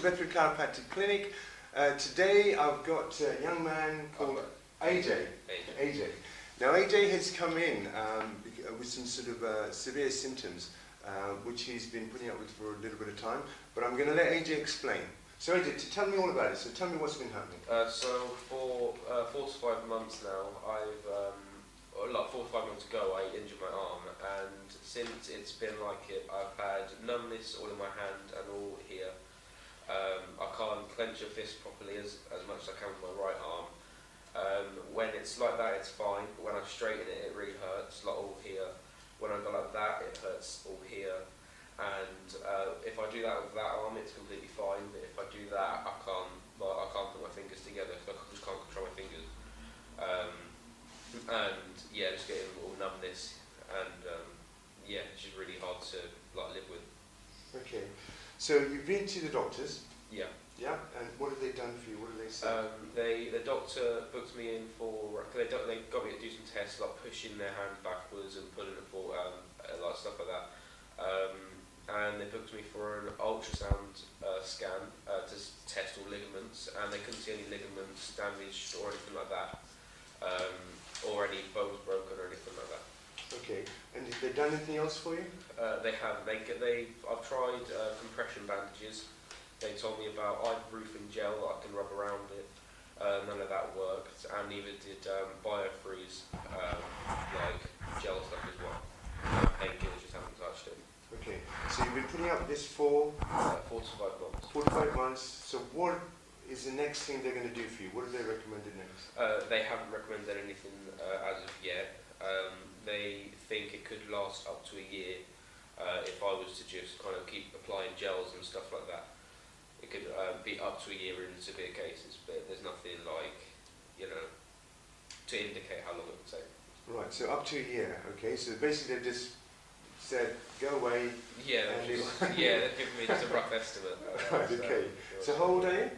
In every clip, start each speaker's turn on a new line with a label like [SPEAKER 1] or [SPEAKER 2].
[SPEAKER 1] Bedford Chiropractic Clinic. Today I've got a young man called AJ. Now AJ has come in with some sort of severe symptoms which he's been putting up with for a little bit of time, but I'm going to let AJ explain. So AJ, tell me all about it. So tell me what's been happening.
[SPEAKER 2] So for 4 to 5 months now, like 4 to 5 months ago, I injured my arm, and since it's been like it, I've had numbness all in my hand and all here. I can't clench a fist properly as much as I can with my right arm. When it's like that, it's fine, but when I straighten it, it really hurts, like all here. When I go like that, it hurts all here. And if I do that with that arm, it's completely fine, but if I do that, I can't put my fingers together, because I just can't control my fingers. And yeah, just getting all numbness, and yeah, it's just really hard to live with.
[SPEAKER 1] Okay, so you've been to the doctors.
[SPEAKER 2] Yeah.
[SPEAKER 1] Yeah, and what have they done for you? What did they say?
[SPEAKER 2] The doctor booked me in for. They got me to do some tests, like pushing their hand backwards and pulling it forward, like stuff like that. And they booked me for an ultrasound scan to test all ligaments, and they couldn't see any ligaments damaged or anything like that, or any bones broken or anything like that.
[SPEAKER 1] Okay, and have they done anything else for you?
[SPEAKER 2] They haven't. I've tried compression bandages. They told me about ibuprofen gel that I can rub around it. None of that worked, and neither did biofreeze, like gel stuff as well. Painkillers just haven't touched it.
[SPEAKER 1] Okay, so you've been putting up with this for
[SPEAKER 2] 4 to 5 months.
[SPEAKER 1] 4 to 5 months. So what is the next thing they're going to do for you? What have they recommended next?
[SPEAKER 2] They haven't recommended anything as of yet. They think it could last up to a year if I was to just kind of keep applying gels and stuff like that. It could be up to a year in severe cases, but there's nothing like, to indicate how long it would take.
[SPEAKER 1] Right, so up to a year, okay, so basically they've just said, go away.
[SPEAKER 2] Yeah, they've given me just a rough estimate.
[SPEAKER 1] Right, okay. So how old are you?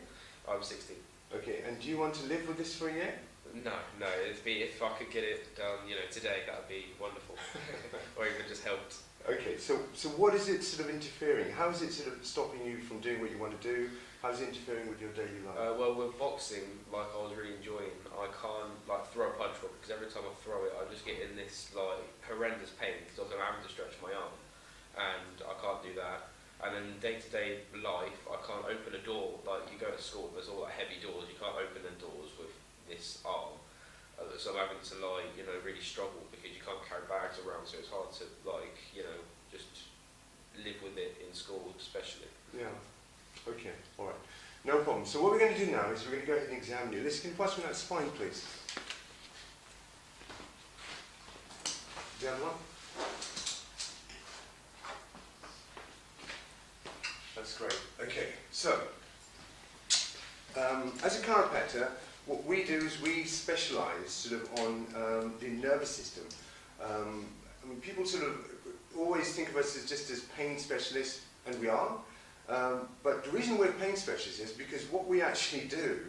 [SPEAKER 2] I'm 16.
[SPEAKER 1] Okay, and do you want to live with this for a year?
[SPEAKER 2] No, it'd be, if I could get it done, today, that would be wonderful. Or even just helped.
[SPEAKER 1] Okay, so what is it sort of interfering? How is it sort of stopping you from doing what you want to do? How is it interfering with your daily life?
[SPEAKER 2] Well, with boxing, like I was really enjoying, I can't throw a punch properly, because every time I throw it, I just get in this horrendous pain, because I'm having to stretch my arm, and I can't do that. And then day-to-day life, I can't open a door. Like you go to school, there's all heavy doors. You can't open the doors with this arm. So I'm having to really struggle, because you can't carry bags around, so it's hard to just live with it in school especially. Yeah.
[SPEAKER 1] Okay, alright. No problem. So what we're going to do now is we're going to go ahead and examine you. Can you pass me that spine, please? The other one? That's great. Okay, so as a chiropractor, what we do is we specialise sort of on the nervous system. People sort of always think of us as pain specialists, and we are. But the reason we're pain specialists is because what we actually do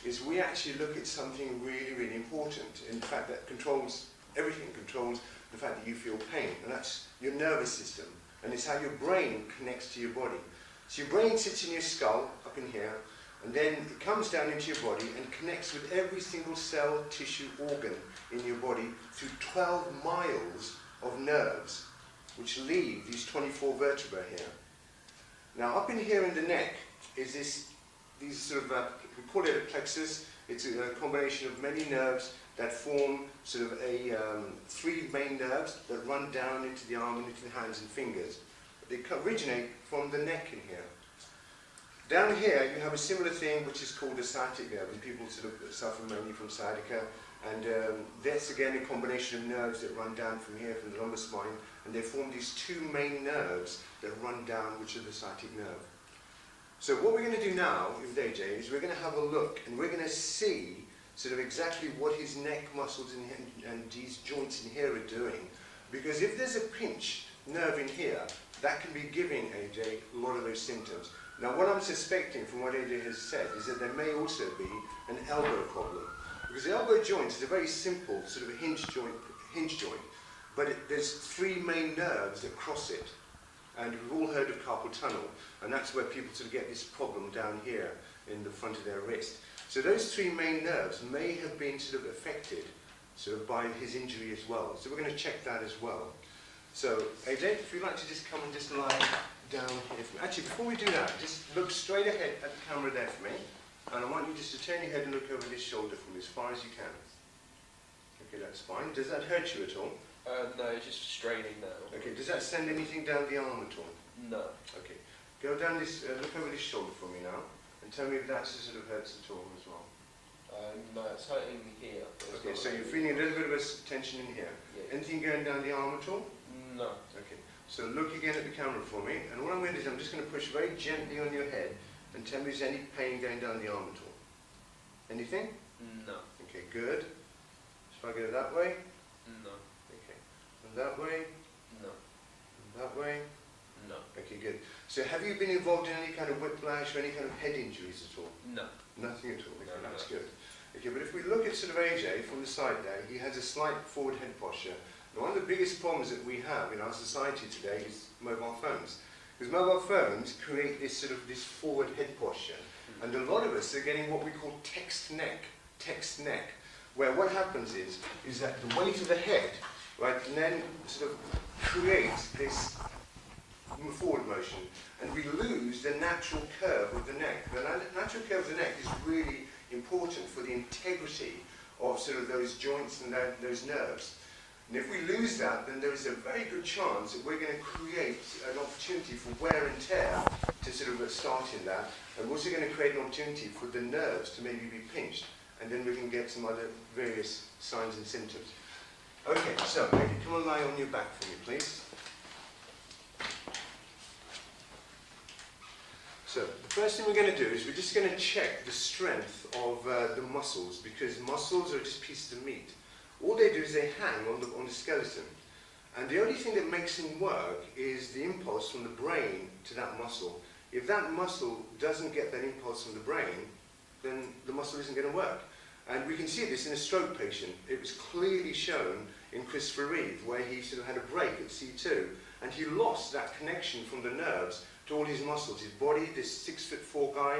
[SPEAKER 1] is we actually look at something really, really important. In fact, that controls everything, controls the fact that you feel pain, and that's your nervous system, and it's how your brain connects to your body. So your brain sits in your skull, up in here, and then it comes down into your body and connects with every single cell, tissue, organ in your body through 12 miles of nerves, which leave these 24 vertebrae here. Now, up in here in the neck is these sort of, we call it a plexus. It's a combination of many nerves that form sort of 3 main nerves that run down into the arm and into the hands and fingers. They originate from the neck in here. Down here, you have a similar thing which is called a sciatic nerve, and people sort of suffer mainly from sciatica. And that's again a combination of nerves that run down from here, from the lumbar spine, and they form these 2 main nerves that run down, which are the sciatic nerve. So what we're going to do now with AJ is we're going to have a look, and we're going to see sort of exactly what his neck muscles and these joints in here are doing. Because if there's a pinched nerve in here, that can be giving AJ a lot of those symptoms. Now what I'm suspecting from what AJ has said is that there may also be an elbow problem. Because the elbow joint is a very simple sort of hinge joint, but there's 3 main nerves that cross it. And we've all heard of carpal tunnel, and that's where people sort of get this problem down here in the front of their wrist. So those three main nerves may have been sort of affected sort of by his injury as well. So we're going to check that as well. So AJ, if you'd like to just come and just lie down here for me. Actually, before we do that, just look straight ahead at the camera there for me. And I want you just to turn your head and look over this shoulder for me as far as you can. Okay, that's fine. Does that hurt you at all?
[SPEAKER 2] No, it's just straining now.
[SPEAKER 1] Okay, does that send anything down the arm at all?
[SPEAKER 2] No.
[SPEAKER 1] Okay, go down this, look over this shoulder for me now, and tell me if that sort of hurts at all as well.
[SPEAKER 2] No, it's hurting me here.
[SPEAKER 1] Okay, so you're feeling a little bit of a tension in here.
[SPEAKER 2] Yeah.
[SPEAKER 1] Anything going down the arm at all?
[SPEAKER 2] No.
[SPEAKER 1] Okay, so look again at the camera for me, and what I'm going to do is I'm just going to push very gently on your head, and tell me if there's any pain going down the arm at all. Anything?
[SPEAKER 2] No.
[SPEAKER 1] Okay, good. So if I go that way,
[SPEAKER 2] No.
[SPEAKER 1] okay, and that way,
[SPEAKER 2] No.
[SPEAKER 1] and that way.
[SPEAKER 2] No.
[SPEAKER 1] Okay, good. So have you been involved in any kind of whiplash or any kind of head injuries at all?
[SPEAKER 2] No.
[SPEAKER 1] Nothing at all. Okay,
[SPEAKER 2] No,
[SPEAKER 1] that's
[SPEAKER 2] no.
[SPEAKER 1] good. Okay, but if we look at sort of AJ from the side there, he has a slight forward head posture. Now, one of the biggest problems that we have in our society today is mobile phones. Because mobile phones create this sort of this forward head posture. And a lot of us are getting what we call text neck, where what happens is that the weight of the head, right, and then sort of creates this forward motion, and we lose the natural curve of the neck. The natural curve of the neck is really important for the integrity of sort of those joints and those nerves. And if we lose that, then there is a very good chance that we're going to create an opportunity for wear and tear to sort of start in that. And we're also going to create an opportunity for the nerves to maybe be pinched. And then we can get some other various signs and symptoms. Okay, so maybe come and lie on your back for me, please. So the first thing we're going to do is we're just going to check the strength of the muscles, because muscles are just pieces of meat. All they do is they hang on the skeleton. And the only thing that makes them work is the impulse from the brain to that muscle. If that muscle doesn't get that impulse from the brain, then the muscle isn't going to work. And we can see this in a stroke patient. It was clearly shown in Christopher Reeve, where he sort of had a break at C2, and he lost that connection from the nerves to all his muscles. His body, this 6'4" guy,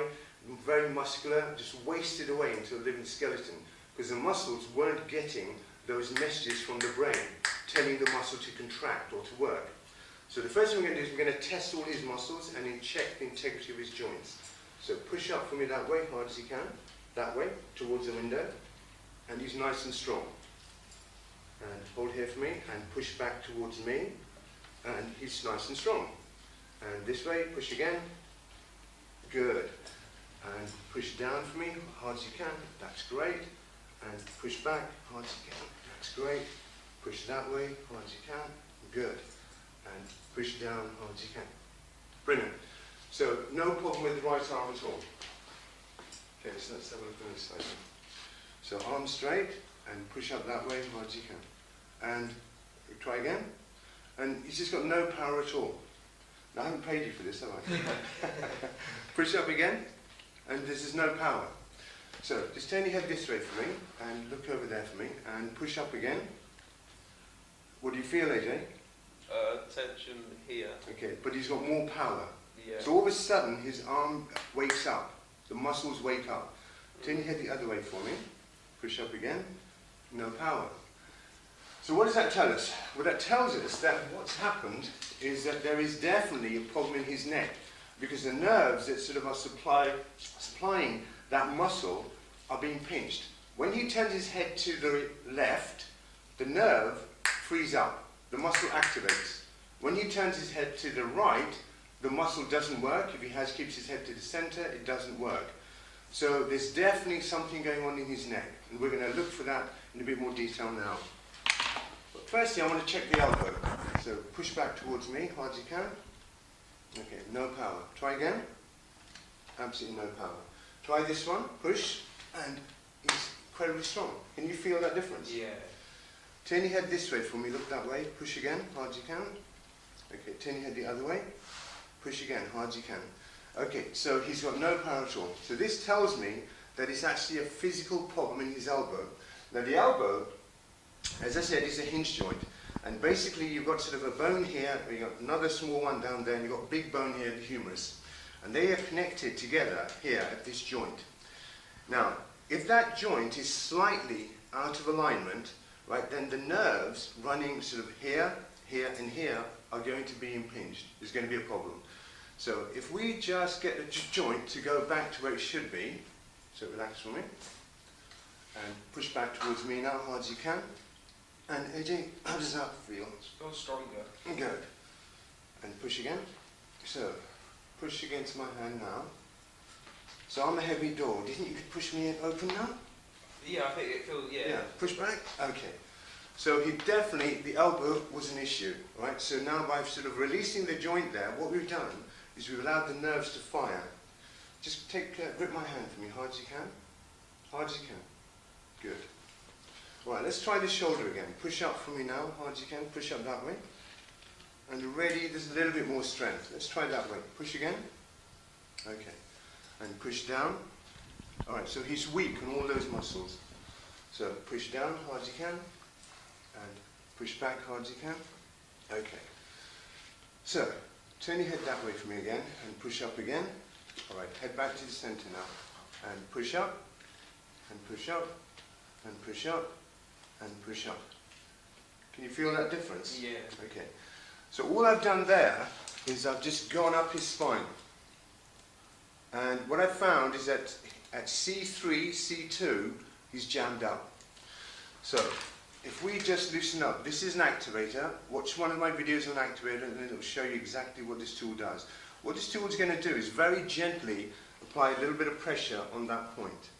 [SPEAKER 1] very muscular, just wasted away into a living skeleton, because the muscles weren't getting those messages from the brain telling the muscle to contract or to work. So the first thing we're going to do is we're going to test all his muscles and then check the integrity of his joints. So push up for me that way, hard as you can, that way, towards the window, and he's nice and strong. And hold here for me, and push back towards me, and he's nice and strong. And this way, push again, good. And push down for me, hard as you can, that's great. And push back, hard as you can, that's great. Push that way, hard as you can, good. And push down, hard as you can. Brilliant. So, no problem with the right arm at all. Okay, so let's have a look on this side. So, arm straight, and push up that way, hard as you can. And try again. And he's just got no power at all. Now, I haven't paid you for this, have I? Push up again, and this is no power. So, just turn your head this way for me, and look over there for me, and push up again. What do you feel, AJ?
[SPEAKER 2] Tension here.
[SPEAKER 1] Okay, but he's got more power.
[SPEAKER 2] Yeah.
[SPEAKER 1] So all of a sudden, his arm wakes up. The muscles wake up. Turn your head the other way for me. Push up again. No power. So what does that tell us? Well, that tells us that what's happened is that there is definitely a problem in his neck, because the nerves that sort of are supplying that muscle are being pinched. When he turns his head to the left, the nerve frees up. The muscle activates. When he turns his head to the right, the muscle doesn't work. If he keeps his head to the center, it doesn't work. So there's definitely something going on in his neck, and we're going to look for that in a bit more detail now. But firstly, I want to check the elbow. So push back towards me, hard as you can. Okay, no power. Try again. Absolutely no power. Try this one, push, and he's incredibly strong. Can you feel that difference?
[SPEAKER 2] Yeah.
[SPEAKER 1] Turn your head this way for me, look that way, push again, hard as you can. Okay, turn your head the other way, push again, hard as you can. Okay, so he's got no power at all. So this tells me that it's actually a physical problem in his elbow. Now the elbow, as I said, is a hinge joint. And basically you've got sort of a bone here, you've got another small one down there, and you've got a big bone here, the humerus. And they are connected together here at this joint. Now, if that joint is slightly out of alignment, right, then the nerves running sort of here, here, and here are going to be impinged. There's going to be a problem. So if we just get the joint to go back to where it should be, so relax for me, and push back towards me now, hard as you can. And AJ, how does that feel?
[SPEAKER 2] It feels stronger.
[SPEAKER 1] Good. And push again. So, push against my hand now. So I'm a heavy door. Do you think you could push me open now?
[SPEAKER 2] Yeah, I think it feels, yeah.
[SPEAKER 1] Yeah, push back? Okay. So he definitely, the elbow was an issue, right? So now by sort of releasing the joint there, what we've done is we've allowed the nerves to fire. Just grip my hand for me, hard as you can. Hard as you can. Good. Right, let's try the shoulder again. Push up for me now, hard as you can. Push up that way. And ready, there's a little bit more strength. Let's try that way. Push again. Okay. And push down. Alright, so he's weak on all those muscles. So push down hard as you can. And push back hard as you can. Okay. So, turn your head that way for me again. And push up again. Alright, head back to the center now. And push up. And push up. And push up. And push up. Can you feel that difference?
[SPEAKER 2] Yeah.
[SPEAKER 1] Okay. So all I've done there is I've just gone up his spine. And what I found is that at C3, C2, he's jammed up. So if we just loosen up, this is an activator. Watch one of my videos on activator and it will show you exactly what this tool does. What this tool is going to do is very gently apply a little bit of pressure on that point.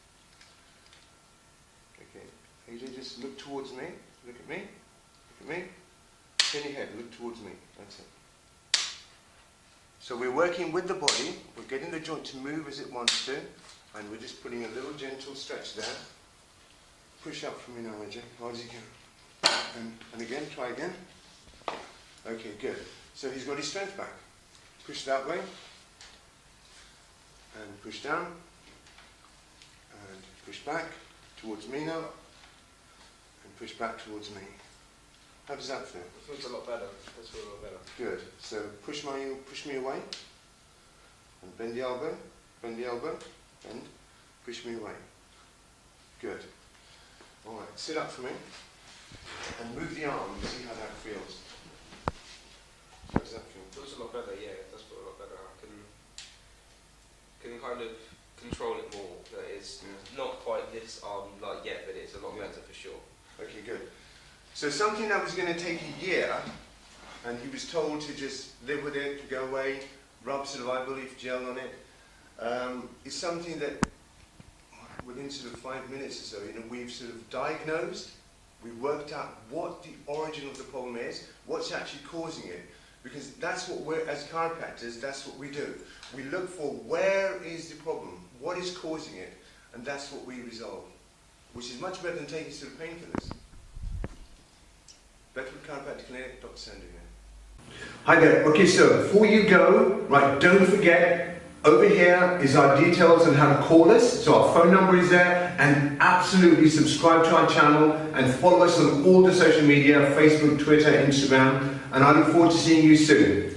[SPEAKER 1] Okay, AJ, just look towards me. Look at me. Look at me. Turn your head, look towards me. That's it. So we're working with the body. We're getting the joint to move as it wants to. And we're just putting a little gentle stretch there. Push up for me now, AJ, hard as you can. And again, try again. Okay, good. So he's got his strength back. Push that way. And push down. And push back towards me now. And push back towards me. How does that feel?
[SPEAKER 2] It feels a lot better. It does feel a lot better.
[SPEAKER 1] Good. So push me away. And bend the elbow. Bend the elbow. Bend. Push me away. Good. Alright, sit up for me. And move the arm and see how that feels. How does that feel?
[SPEAKER 2] It feels a lot better, yeah. It does feel a lot better. I can kind of control it more. It's not quite this arm like yet, but it's a lot better for sure.
[SPEAKER 1] Okay, good. So something that was going to take a year, and he was told to just live with it, go away, rub sort of eye leaf gel on it, is something that within sort of 5 minutes or so, we've sort of diagnosed, we've worked out what the origin of the problem is, what's actually causing it, because that's what we're, as chiropractors, that's what we do. We look for where is the problem, what is causing it, and that's what we resolve, which is much better than taking sort of painkillers. Bedford Chiropractic Clinic, Dr. Sandu here. Hi there. Okay, so before you go, right, don't forget, over here is our details on how to call us. So our phone number is there, and absolutely subscribe to our channel and follow us on all the social media, Facebook, Twitter, Instagram, and I look forward to seeing you soon.